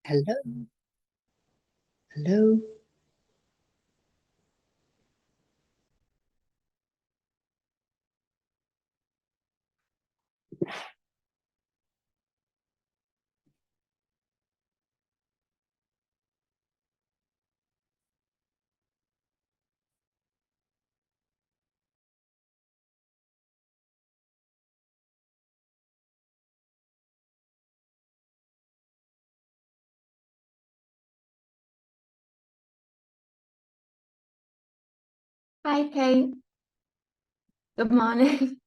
Hello. Hello. Hi, Kate. Good morning.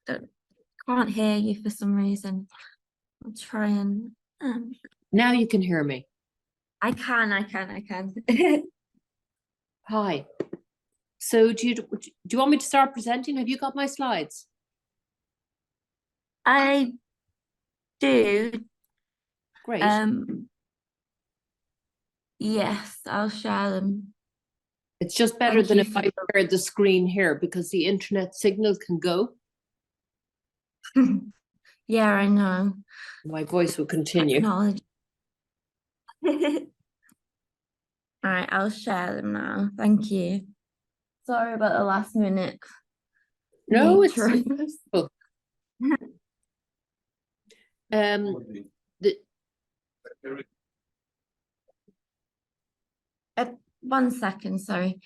Can't hear you for some reason. I'll try and Now you can hear me. I can. Hi. So do you want me to start presenting? Have you got my slides? I do. Great. Yes, I'll share them. It's just better Thank than you if for- I share the screen here because the internet signal can go. Yeah, I know. My voice will continue. Technology. All right, I'll share them now. Thank you. Sorry about the last minute. No, it's nature. cool. The 1 second, sorry.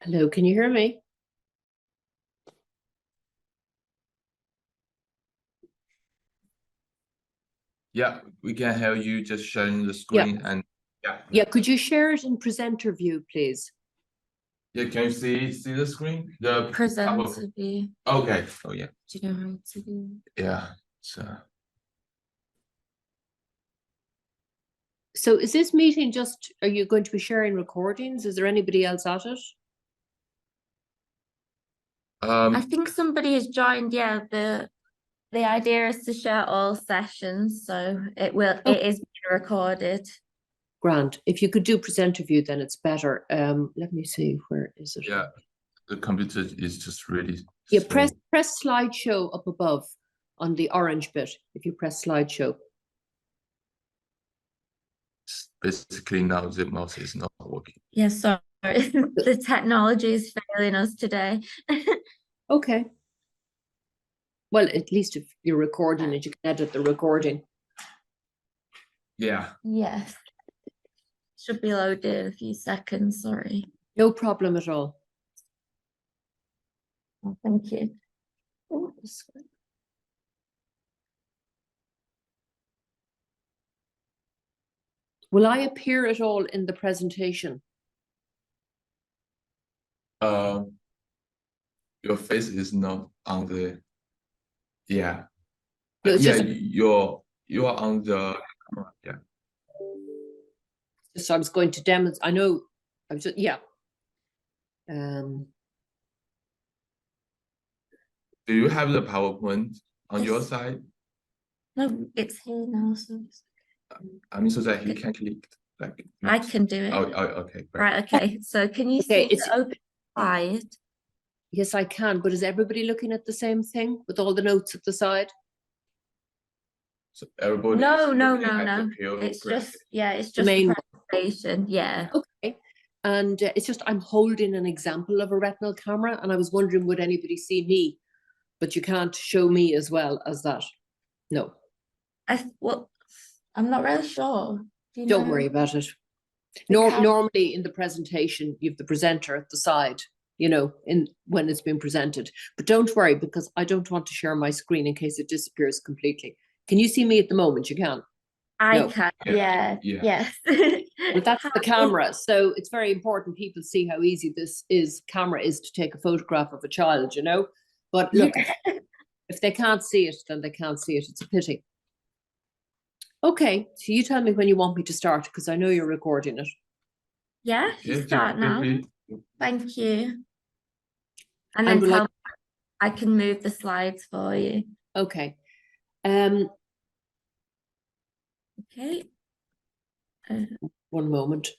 Hello, can you hear me? Yeah, we can hear you just sharing the screen and Yeah, could you share it in presenter view, please? yeah, can you see the screen? The Presenter view. Okay. Oh yeah. Do you know how to do? Yeah. So is this meeting just, are you going to be sharing recordings? Is there anybody else at it? I think somebody has joined. Yeah, the idea is to share all sessions, so it is being recorded. Grand. If you could do presenter view, then it's better. Let me see, where is it? Yeah, the computer is just really Yeah, slow. press slideshow up above on the orange bit. If you press slideshow. Basically now the mouse is not working. Yes, sorry. The technology is failing us today. Okay. Well, at least if you're recording it, you can edit the recording. Yeah. Yes. Should be loaded in a few seconds, sorry. No problem at all. Oh, thank you. Oh, Will I appear at all in the presentation? Your face is not on the No, it's yeah, just, you're on the camera. Yeah. I was going to demonstrate. I know I was just, yeah. Do you have the PowerPoint on your side? no, it's here now, so I mean, so that he can click like. I can do it. Oh, okay. Great. Right, okay. So can you Okay, see the open slide? Yes, I can, but is everybody looking at the same thing with all the notes at the side? So everybody No. is looking at the It's PowerPoint. just, yeah, it's The just main the presentation. Yeah. Okay. And it's just, I'm holding an example of a retinal camera, and I was wondering, would anybody see me? But you can't show me as well as that. No, Well, I'm not really sure. Do you don't know worry about it. the cam- Normally in the presentation, you have the presenter at the side, you know, when it's been presented. But don't worry, because I don't want to share my screen in case it disappears completely. Can you see me at the moment? You can. I No. can, Yeah. yes. Well, that's the How- camera. So it's very important people see how easy this camera is to take a photograph of a child, you know. But look, if they can't see it, then they can't see it. It's a pity. Okay, so you tell me when you want me to start, because I know you're recording it. Yeah, you start now. Thank you. And then will I can move the slides for you. Okay. Okay. One moment.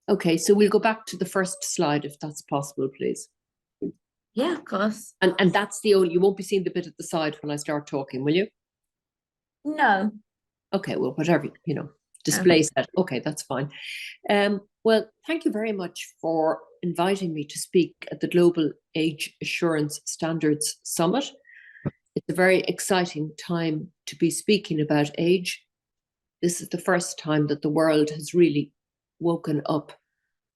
Okay, so we'll go back to the first slide if that's possible, please. Yeah, of course. And that's the only, you won't be seeing the bit at the side when I start talking, will you? No. Okay, well, whatever, you know, display set. Okay, that's fine. Well, thank you very much for inviting me to speak at the Global Age Assurance Standards Summit. It's a very exciting time to be speaking about age. This is the first time that the world has really woken up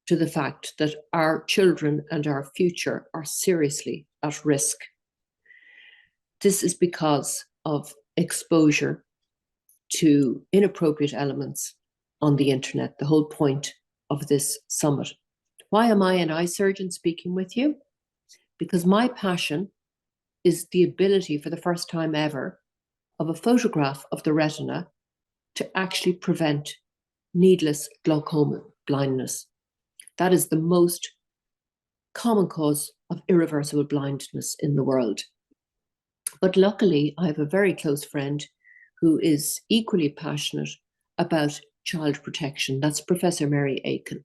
to the fact that our children and our future are seriously at risk. This is because of exposure to inappropriate elements on the internet, the whole point of this summit. Why am I an eye surgeon speaking with you? Because my passion is the ability for the first time ever of a photograph of the retina to actually prevent needless glaucoma blindness. That is the most common cause of irreversible blindness in the world. But luckily, I have a very close friend who is equally passionate about child protection. That's Professor Mary Aiken.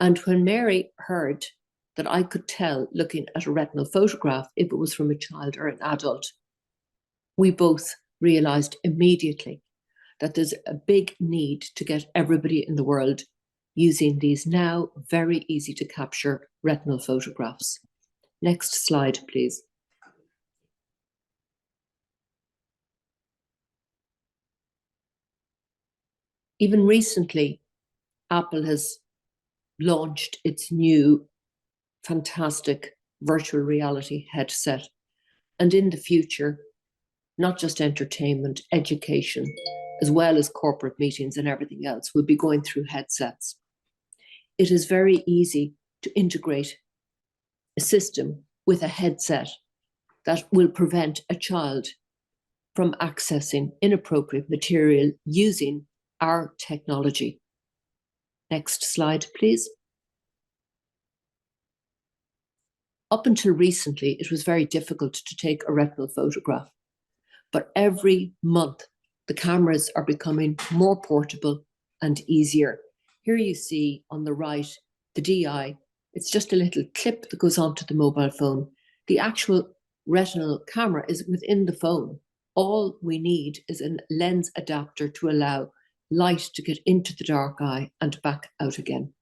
And when Mary heard that I could tell, looking at a retinal photograph, if it was from a child or an adult, we both realized immediately that there's a big need to get everybody in the world using these now very easy to capture retinal photographs. Next slide, please. Even recently, Apple has launched its new fantastic virtual reality headset. And in the future, not just entertainment, education, as well as corporate meetings and everything else, will be going through headsets. It is very easy to integrate a system with a headset that will prevent a child from accessing inappropriate material using our technology. Next slide, please. Up until recently, it was very difficult to take a retinal photograph. But every month, the cameras are becoming more portable and easier. Here you see on the right, the DI. It's just a little clip that goes onto the mobile phone. The actual retinal camera is within the phone. All we need is a lens adapter to allow light to get into the dark eye and back out again.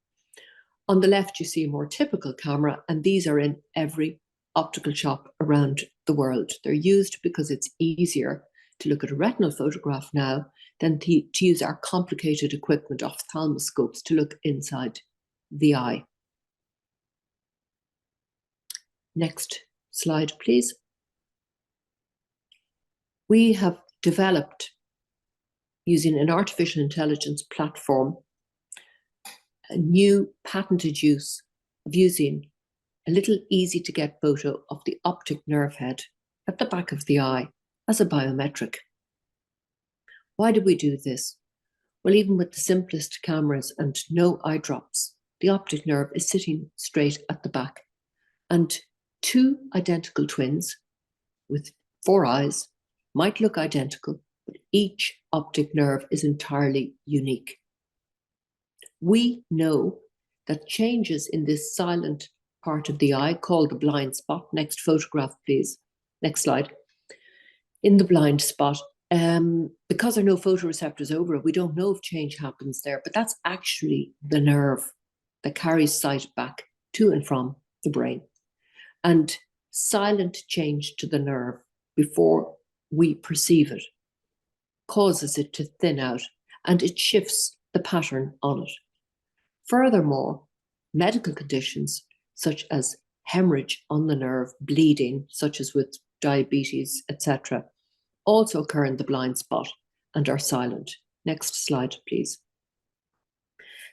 On the left, you see a more typical camera, and these are in every optical shop around the world. They're used because it's easier to look at a retinal photograph now than to use our complicated equipment, ophthalmoscopes, to look inside the eye. Next slide, please. We have developed, using an artificial intelligence platform, a new patented use of using a little easy to get photo of the optic nerve head at the back of the eye as a biometric. Why do we do this? Well, even with the simplest cameras and no eye drops, the optic nerve is sitting straight at the back. And two identical twins with 4 eyes might look identical, but each optic nerve is entirely unique. We know that changes in this silent part of the eye, called the blind spot. Next photograph, please. Next slide. In the blind spot, Because there are no photoreceptors over it, we don't know if change happens there, but that's actually the nerve that carries sight back to and from the brain. And silent change to the nerve before we perceive it causes it to thin out, and it shifts the pattern on it. Furthermore, medical conditions such as hemorrhage on the nerve, bleeding, such as with diabetes, etc., also occur in the blind spot and are silent. Next slide, please.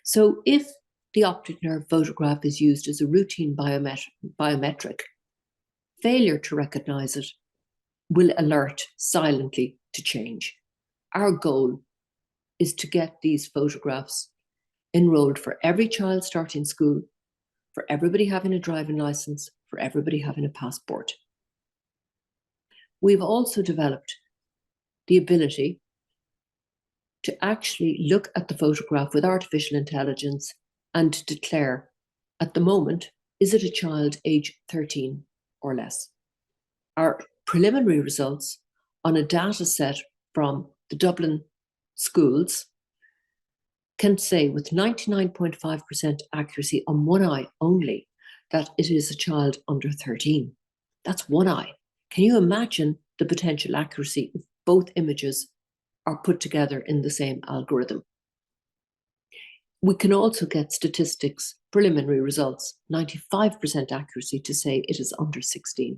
So if the optic nerve photograph is used as a routine biometric, failure to recognize it will alert silently to change. Our goal is to get these photographs enrolled for every child starting school, for everybody having a driving license, for everybody having a passport. We've also developed the ability to actually look at the photograph with artificial intelligence and declare, at the moment, is it a child age 13 or less? Our preliminary results on a data set from the Dublin schools can say with 99.5% accuracy on one eye only that it is a child under 13. That's one eye. Can you imagine the potential accuracy if both images are put together in the same algorithm? We can also get statistics, preliminary results, 95% accuracy to say it is under 16.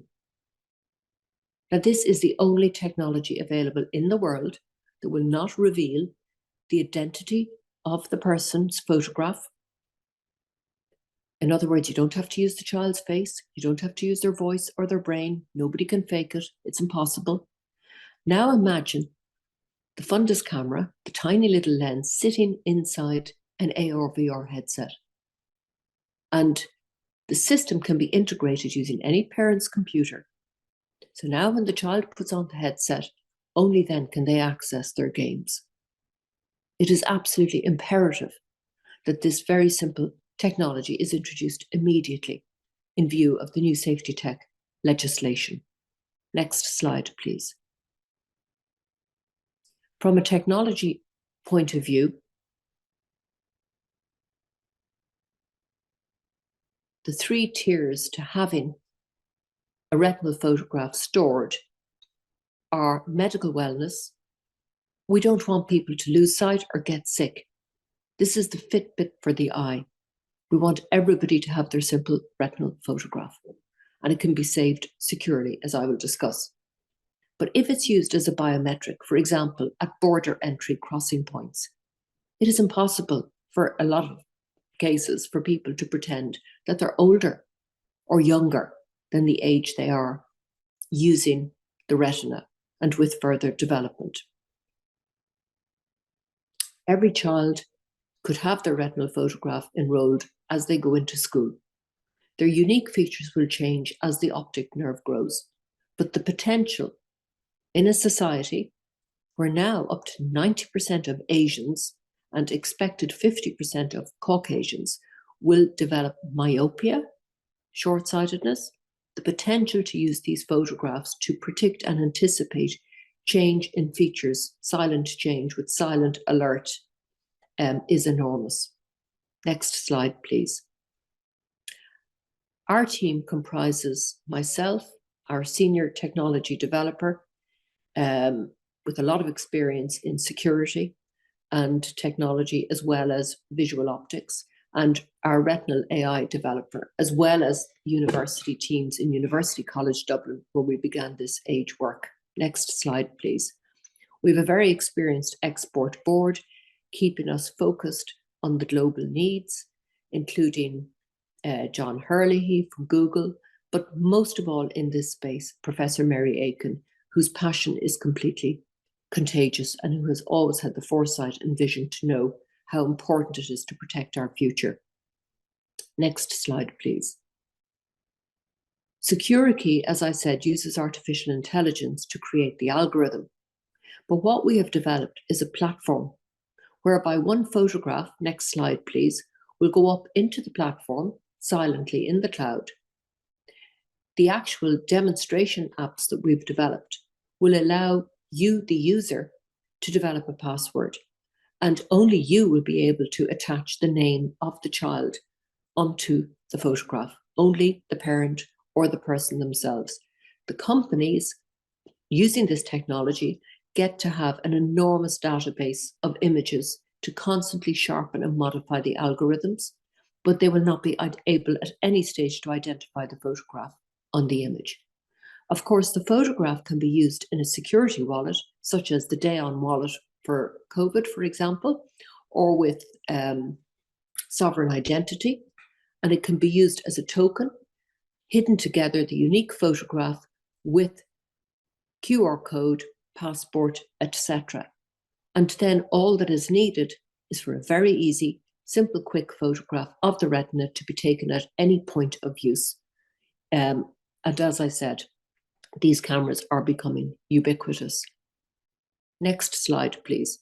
Now, this is the only technology available in the world that will not reveal the identity of the person's photograph. In other words, you don't have to use the child's face, you don't have to use their voice or their brain, nobody can fake it, it's impossible. Now imagine the fundus camera, the tiny little lens sitting inside an AR/VR headset. And the system can be integrated using any parent's computer. So now when the child puts on the headset, only then can they access their games. It is absolutely imperative that this very simple technology is introduced immediately in view of the new safety tech legislation. Next slide, please. From a technology point of view, the three tiers to having a retinal photograph stored are medical wellness. We don't want people to lose sight or get sick. This is the Fitbit for the eye. We want everybody to have their simple retinal photograph, and it can be saved securely, as I will discuss. But if it's used as a biometric, for example, at border entry crossing points, it is impossible for a lot of cases for people to pretend that they're older or younger than the age they are using the retina and with further development. Every child could have their retinal photograph enrolled as they go into school. Their unique features will change as the optic nerve grows, but the potential in a society where now up to 90% of Asians and expected 50% of Caucasians will develop myopia, short-sightedness, the potential to use these photographs to predict and anticipate change in features, silent change with silent alert, is enormous. Next slide, please. Our team comprises myself, our senior technology developer, with a lot of experience in security and technology, as well as visual optics, and our retinal AI developer, as well as university teams in University College Dublin, where we began this age work. Next slide, please. We have a very experienced export board, keeping us focused on the global needs, including John Hurley from Google, but most of all in this space, Professor Mary Aiken, whose passion is completely contagious and who has always had the foresight and vision to know how important it is to protect our future. Next slide, please. Securikey, as I said, uses artificial intelligence to create the algorithm. But what we have developed is a platform whereby one photograph, next slide please, will go up into the platform silently in the cloud. The actual demonstration apps that we've developed will allow you, the user, to develop a password. And only you will be able to attach the name of the child onto the photograph, only the parent or the person themselves. The companies using this technology get to have an enormous database of images to constantly sharpen and modify the algorithms, but they will not be able at any stage to identify the photograph on the image. Of course, the photograph can be used in a security wallet, such as the Day-On wallet for COVID, for example, or with sovereign identity, and it can be used as a token, hidden together the unique photograph with QR code, passport, etc. And then all that is needed is for a very easy, simple, quick photograph of the retina to be taken at any point of use. And as I said, these cameras are becoming ubiquitous. Next slide, please.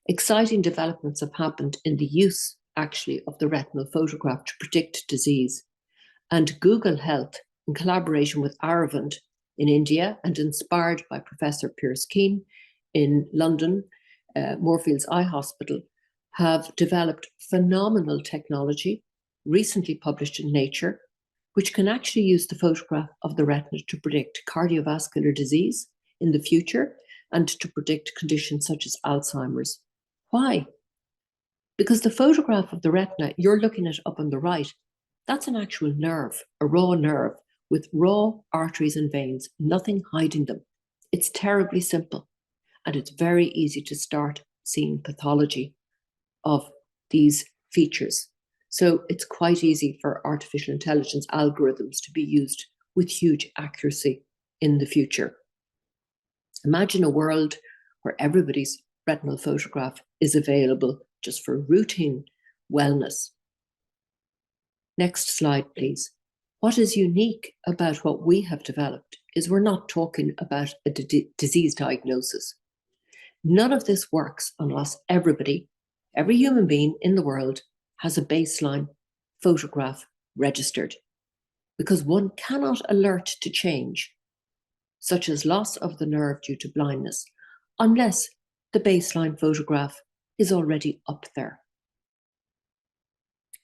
Exciting developments have happened in the use, actually, of the retinal photograph to predict disease. And Google Health, in collaboration with Aravind in India and inspired by Professor Piers Keane in London, Moorfields Eye Hospital, have developed phenomenal technology, recently published in Nature, which can actually use the photograph of the retina to predict cardiovascular disease in the future and to predict conditions such as Alzheimer's. Why? Because the photograph of the retina you're looking at up on the right, that's an actual nerve, a raw nerve with raw arteries and veins, nothing hiding them. It's terribly simple, and it's very easy to start seeing pathology of these features. So it's quite easy for artificial intelligence algorithms to be used with huge accuracy in the future. Imagine a world where everybody's retinal photograph is available just for routine wellness. Next slide, please. What is unique about what we have developed is we're not talking about a disease diagnosis. None of this works unless every human being in the world has a baseline photograph registered, because one cannot alert to change, such as loss of the nerve due to blindness, unless the baseline photograph is already up there.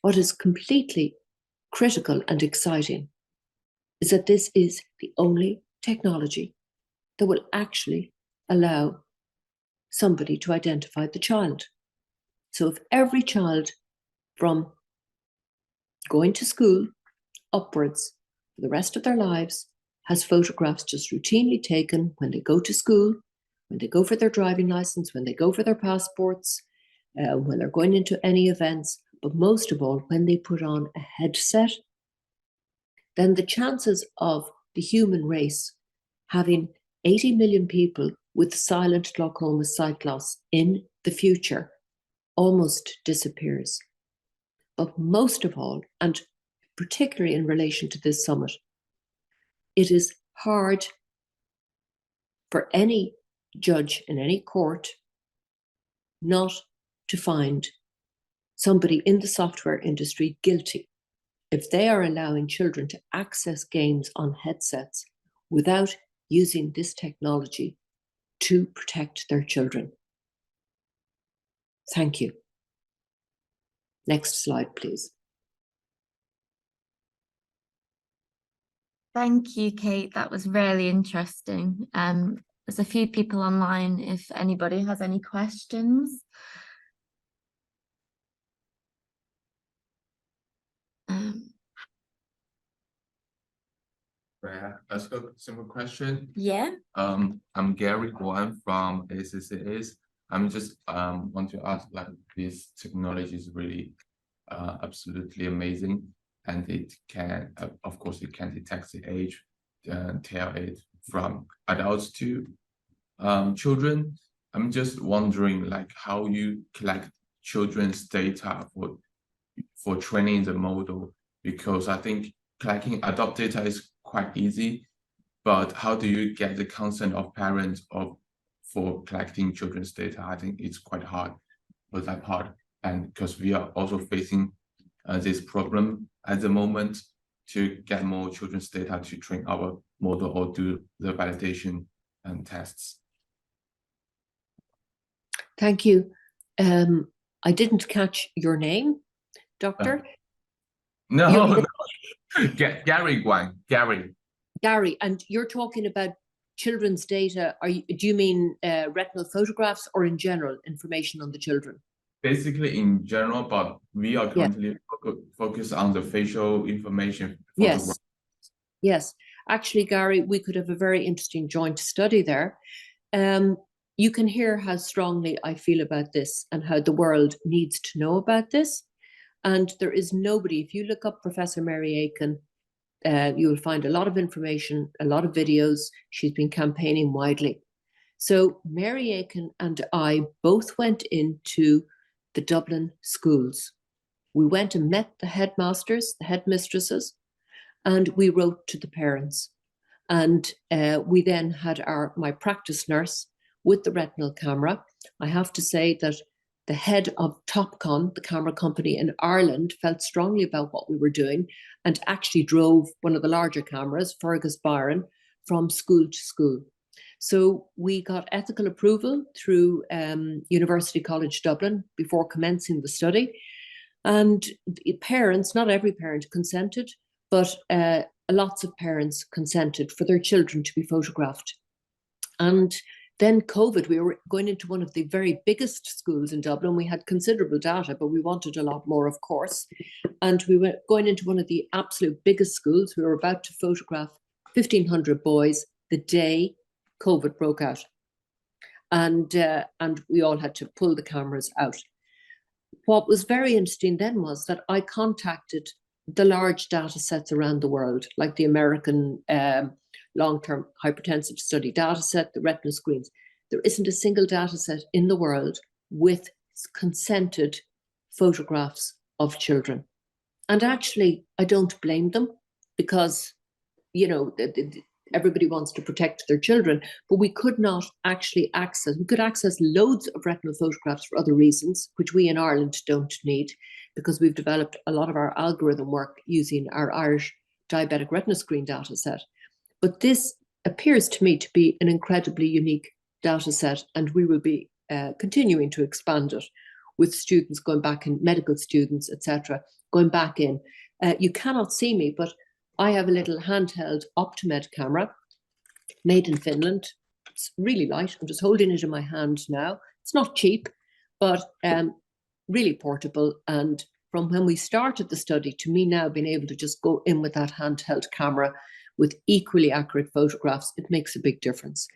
What is completely critical and exciting is that this is the only technology that will actually allow somebody to identify the child. So if every child from going to school upwards for the rest of their lives has photographs just routinely taken when they go to school, when they go for their driving license, when they go for their passports, when they're going into any events, but most of all, when they put on a headset, then the chances of the human race having 80 million people with silent glaucoma sight loss in the future almost disappears. But most of all, and particularly in relation to this summit, it is hard for any judge in any court not to find somebody in the software industry guilty if they are allowing children to access games on headsets without using this technology to protect their children. Thank you. Next slide, please. Thank you, Kate. That was really interesting. There's a few people online if anybody has any questions. Yeah, let's go simple question. Yeah. I'm Gary Guan from ACCS. I'm just want to ask, like, this technology is really absolutely amazing, and it can of course it can detect the age and tell it from adults to children. I'm just wondering, like, how you collect children's data for training the model, because I think collecting adult data is quite easy, but how do you get the consent of parents for collecting children's data? I think it's quite hard for that part, and because we are also facing this problem at the moment to get more children's data to train our model or do the validation and tests. Thank you. I didn't catch your name, Doctor. No, Gary Guan, Gary. Gary, and you're talking about children's data. Do you mean retinal photographs or in general information on the children? Basically in general, but we are currently focused on the facial information. Yes. Yes. Actually, Gary, we could have a very interesting joint study there. You can hear how strongly I feel about this and how the world needs to know about this. And there is nobody, if you look up Professor Mary Aiken, you will find a lot of information, a lot of videos. She's been campaigning widely. So Mary Aiken and I both went into the Dublin schools. We went and met the headmasters, the headmistresses, and we wrote to the parents. And we then had my practice nurse with the retinal camera. I have to say that the head of Topcon, the camera company in Ireland, felt strongly about what we were doing and actually drove one of the larger cameras, Fergus Byron, from school to school. So we got ethical approval through University College Dublin before commencing the study. And parents, not every parent consented, but lots of parents consented for their children to be photographed. And then COVID, we were going into one of the very biggest schools in Dublin. We had considerable data, but we wanted a lot more, of course. And we were going into one of the absolute biggest schools. We were about to photograph 1,500 boys the day COVID broke out. And we all had to pull the cameras out. What was very interesting then was that I contacted the large data sets around the world, like the American long-term hypertensive study data set, the retinal screens. There isn't a single data set in the world with consented photographs of children. And actually, I don't blame them because, you know, everybody wants to protect their children, but we could not actually we could access loads of retinal photographs for other reasons, which we in Ireland don't need, because we've developed a lot of our algorithm work using our Irish diabetic retina screen data set. But this appears to me to be an incredibly unique data set, and we will be continuing to expand it with students going back in, medical students, etc., going back in. You cannot see me, but I have a little handheld Optomed camera made in Finland. It's really light. I'm just holding it in my hand now. It's not cheap, but really portable. And from when we started the study to me now being able to just go in with that handheld camera with equally accurate photographs, it makes a big difference.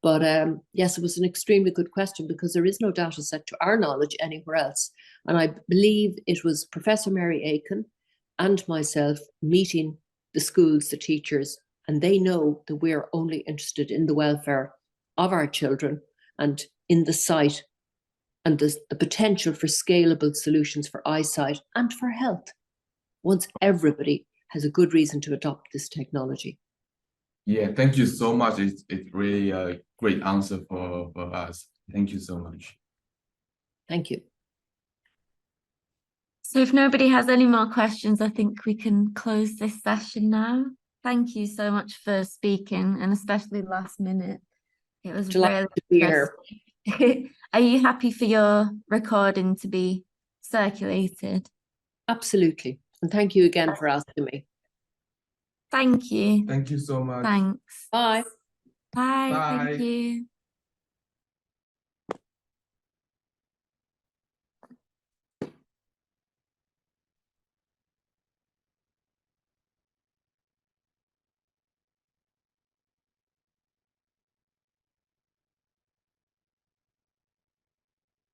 But yes, it was an extremely good question because there is no data set to our knowledge anywhere else. And I believe it was Professor Mary Aiken and myself meeting the schools, the teachers, and they know that we're only interested in the welfare of our children and in the sight and the potential for scalable solutions for eyesight and for health once everybody has a good reason to adopt this technology. Yeah, thank you so much. It's really a great answer for us. Thank you so much. Thank you. So if nobody has any more questions, I think we can close this session now. Thank you so much for speaking, and especially last minute. It was really to be here. Are you happy for your recording to be circulated? Absolutely. And thank you again for asking me. Thank you. Thank you so much. Thanks. Bye. Bye. Bye. Thank you.